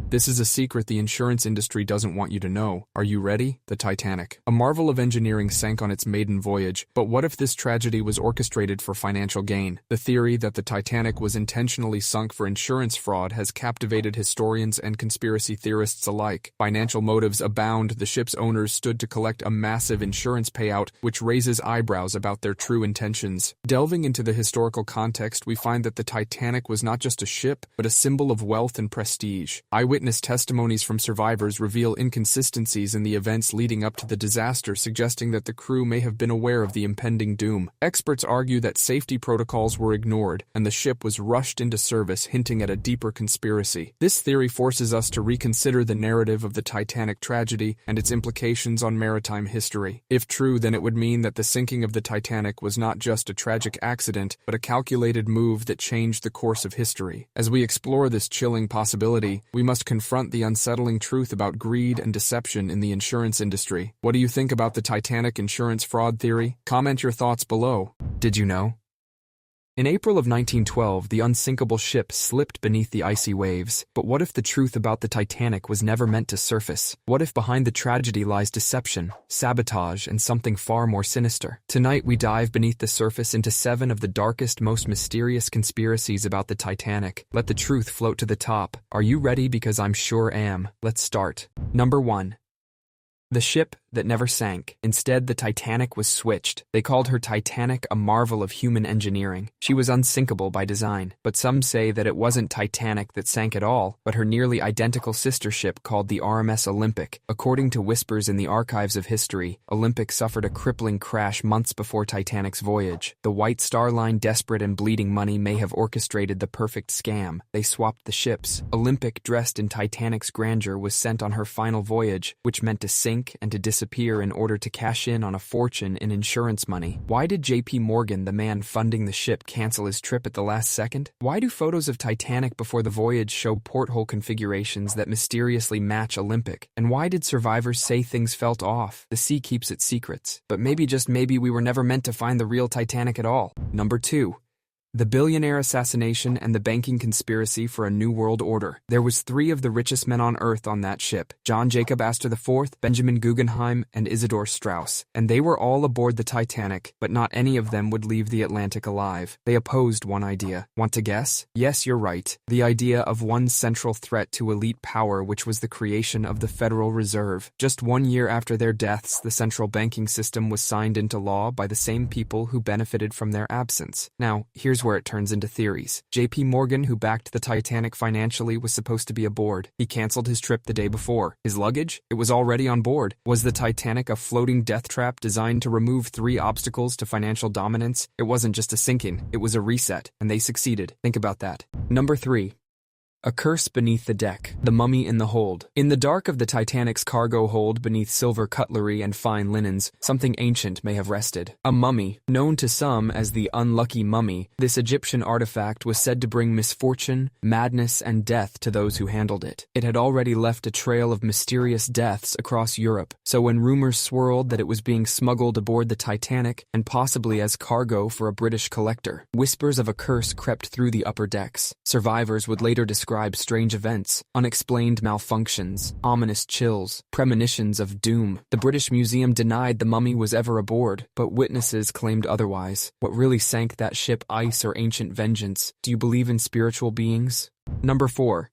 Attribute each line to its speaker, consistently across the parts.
Speaker 1: This is a secret the insurance industry doesn't want you to know. Are you ready? The Titanic. A marvel of engineering sank on its maiden voyage, but what if this tragedy was orchestrated for financial gain? The theory that the Titanic was intentionally sunk for insurance fraud has captivated historians and conspiracy theorists alike. Financial motives abound. The ship's owners stood to collect a massive insurance payout, which raises eyebrows about their true intentions. Delving into the historical context, we find that the Titanic was not just a ship, but a symbol of wealth and prestige. Eyewitness testimonies from survivors reveal inconsistencies in the events leading up to the disaster, suggesting that the crew may have been aware of the impending doom. Experts argue that safety protocols were ignored, and the ship was rushed into service, hinting at a deeper conspiracy. This theory forces us to reconsider the narrative of the Titanic tragedy and its implications on maritime history. If true, then it would mean that the sinking of the Titanic was not just a tragic accident, but a calculated move that changed the course of history. As we explore this chilling possibility, we must confront the unsettling truth about greed and deception in the insurance industry. What do you think about the Titanic insurance fraud theory? Comment your thoughts below. Did you know? In April of 1912, the unsinkable ship slipped beneath the icy waves. But what if the truth about the Titanic was never meant to surface? What if behind the tragedy lies deception, sabotage, and something far more sinister? Tonight, we dive beneath the surface into 7 of the darkest, most mysterious conspiracies about the Titanic. Let the truth float to the top. Are you ready? Because I'm sure am. Let's start. Number 1. The ship that never sank. Instead, the Titanic was switched. They called her Titanic, a marvel of human engineering. She was unsinkable by design, but some say that it wasn't Titanic that sank at all, but her nearly identical sister ship called the RMS Olympic. According to whispers in the archives of history, Olympic suffered a crippling crash months before Titanic's voyage. The White Star Line, desperate and bleeding money, may have orchestrated the perfect scam. They swapped the ships. Olympic, dressed in Titanic's grandeur, was sent on her final voyage, which meant to sink and to disappear in order to cash in on a fortune in insurance money. Why did J.P. Morgan, the man funding the ship, cancel his trip at the last second? Why do photos of Titanic before the voyage show porthole configurations that mysteriously match Olympic? And why did survivors say things felt off? The sea keeps its secrets. But maybe, just maybe, we were never meant to find the real Titanic at all. Number 2. The billionaire assassination and the banking conspiracy for a new world order. There was 3 of the richest men on earth on that ship: John Jacob Astor IV, Benjamin Guggenheim, and Isidor Straus. And they were all aboard the Titanic, but not any of them would leave the Atlantic alive. They opposed one idea. Want to guess? Yes, you're right. The idea of one central threat to elite power, which was the creation of the Federal Reserve. Just 1 year after their deaths, the central banking system was signed into law by the same people who benefited from their absence. Now, here's where it turns into theories. J.P. Morgan, who backed the Titanic financially, was supposed to be aboard. He canceled his trip the day before. His luggage? It was already on board. Was the Titanic a floating death trap designed to remove 3 obstacles to financial dominance? It wasn't just a sinking, it was a reset, and they succeeded. Think about that. Number 3. A curse beneath the deck. The mummy in the hold. In the dark of the Titanic's cargo hold, beneath silver cutlery and fine linens, something ancient may have rested. A mummy, known to some as the unlucky mummy, this Egyptian artifact was said to bring misfortune, madness, and death to those who handled it. It had already left a trail of mysterious deaths across Europe, so when rumors swirled that it was being smuggled aboard the Titanic, and possibly as cargo for a British collector, whispers of a curse crept through the upper decks. Survivors would later describe strange events, unexplained malfunctions, ominous chills, premonitions of doom. The British Museum denied the mummy was ever aboard, but witnesses claimed otherwise. What really sank that ship? Ice or ancient vengeance? Do you believe in spiritual beings? Number 4.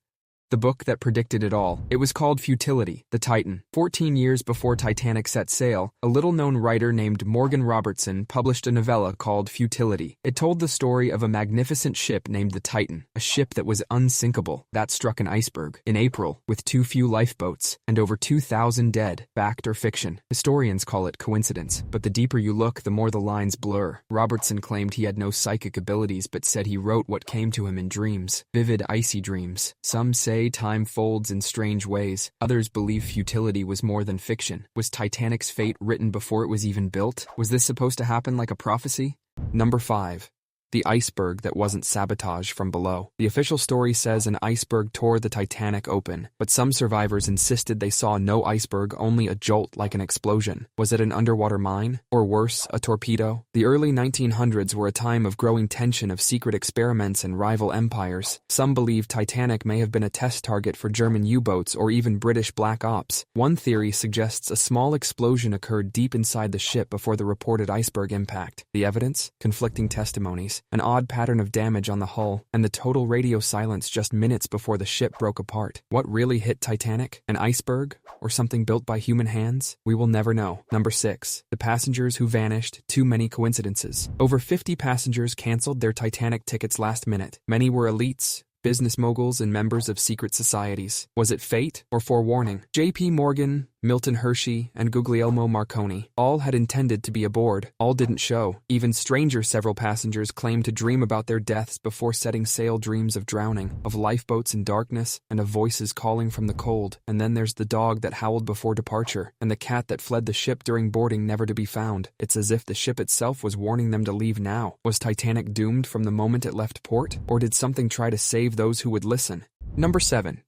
Speaker 1: The book that predicted it all. It was called Futility, the Titan. 14 years before Titanic set sail, a little-known writer named Morgan Robertson published a novella called Futility. It told the story of a magnificent ship named the Titan, a ship that was unsinkable, that struck an iceberg in April, with too few lifeboats, and over 2,000 dead. Fact or fiction? Historians call it coincidence, but the deeper you look, the more the lines blur. Robertson claimed he had no psychic abilities, but said he wrote what came to him in dreams. Vivid, icy dreams. Some say time folds in strange ways. Others believe futility was more than fiction. Was Titanic's fate written before it was even built? Was this supposed to happen like a prophecy? Number 5. the iceberg that wasn't sabotaged from below. The official story says an iceberg tore the Titanic open, but some survivors insisted they saw no iceberg, only a jolt like an explosion. Was it an underwater mine? Or worse, a torpedo? The early 1900s were a time of growing tension, of secret experiments and rival empires. Some believe Titanic may have been a test target for German U-boats or even British Black Ops. One theory suggests a small explosion occurred deep inside the ship before the reported iceberg impact. The evidence? Conflicting testimonies, an odd pattern of damage on the hull, and the total radio silence just minutes before the ship broke apart. What really hit Titanic? An iceberg? Or something built by human hands? We will never know. Number 6. The passengers who vanished. Too many coincidences. Over 50 passengers canceled their Titanic tickets last minute. Many were elites, business moguls, and members of secret societies. Was it fate or forewarning? J.P. Morgan, Milton Hershey, and Guglielmo Marconi all had intended to be aboard. All didn't show. Even stranger, several passengers claimed to dream about their deaths before setting sail, dreams of drowning, of lifeboats in darkness, and of voices calling from the cold. And then there's the dog that howled before departure, and the cat that fled the ship during boarding, never to be found. It's as if the ship itself was warning them to leave now. Was Titanic doomed from the moment it left port? Or did something try to save those who would listen? Number 7.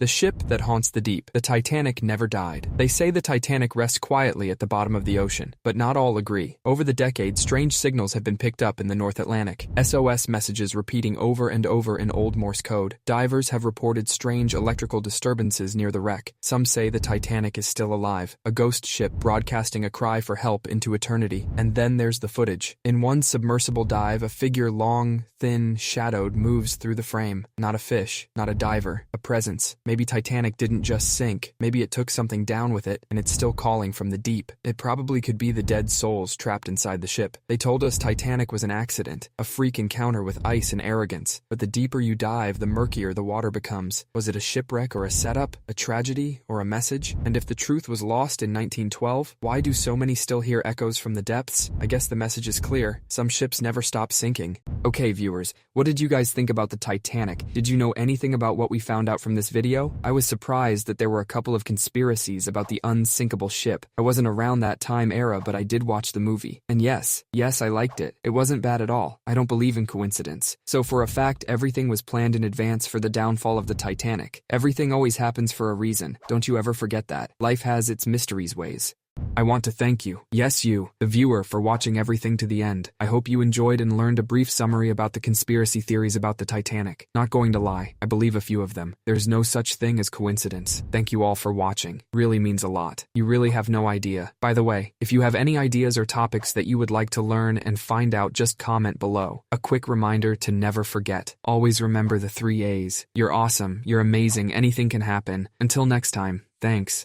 Speaker 1: The ship that haunts the deep. The Titanic never died. They say the Titanic rests quietly at the bottom of the ocean, but not all agree. Over the decades, strange signals have been picked up in the North Atlantic. SOS messages repeating over and over in Old Morse code. Divers have reported strange electrical disturbances near the wreck. Some say the Titanic is still alive, a ghost ship broadcasting a cry for help into eternity. And then there's the footage. In one submersible dive, a figure, long, thin, shadowed, moves through the frame. Not a fish, not a diver, a presence. Maybe Titanic didn't just sink. Maybe it took something down with it, and it's still calling from the deep. It probably could be the dead souls trapped inside the ship. They told us Titanic was an accident, a freak encounter with ice and arrogance. But the deeper you dive, the murkier the water becomes. Was it a shipwreck or a setup, a tragedy or a message? And if the truth was lost in 1912, why do so many still hear echoes from the depths? I guess the message is clear. Some ships never stop sinking. Okay, viewers, what did you guys think about the Titanic? Did you know anything about what we found out from this video? I was surprised that there were a couple of conspiracies about the unsinkable ship. I wasn't around that time era, but I did watch the movie. And yes, I liked it. It wasn't bad at all. I don't believe in coincidence. So for a fact, everything was planned in advance for the downfall of the Titanic. Everything always happens for a reason. Don't you ever forget that. Life has its mysteries ways. I want to thank you, yes you, the viewer, for watching everything to the end. I hope you enjoyed and learned a brief summary about the conspiracy theories about the Titanic. Not going to lie, I believe a few of them. There's no such thing as coincidence. Thank you all for watching. Really means a lot. You really have no idea. By the way, if you have any ideas or topics that you would like to learn and find out, just comment below. A quick reminder to never forget. Always remember the 3 A's. You're awesome, you're amazing, anything can happen. Until next time, thanks.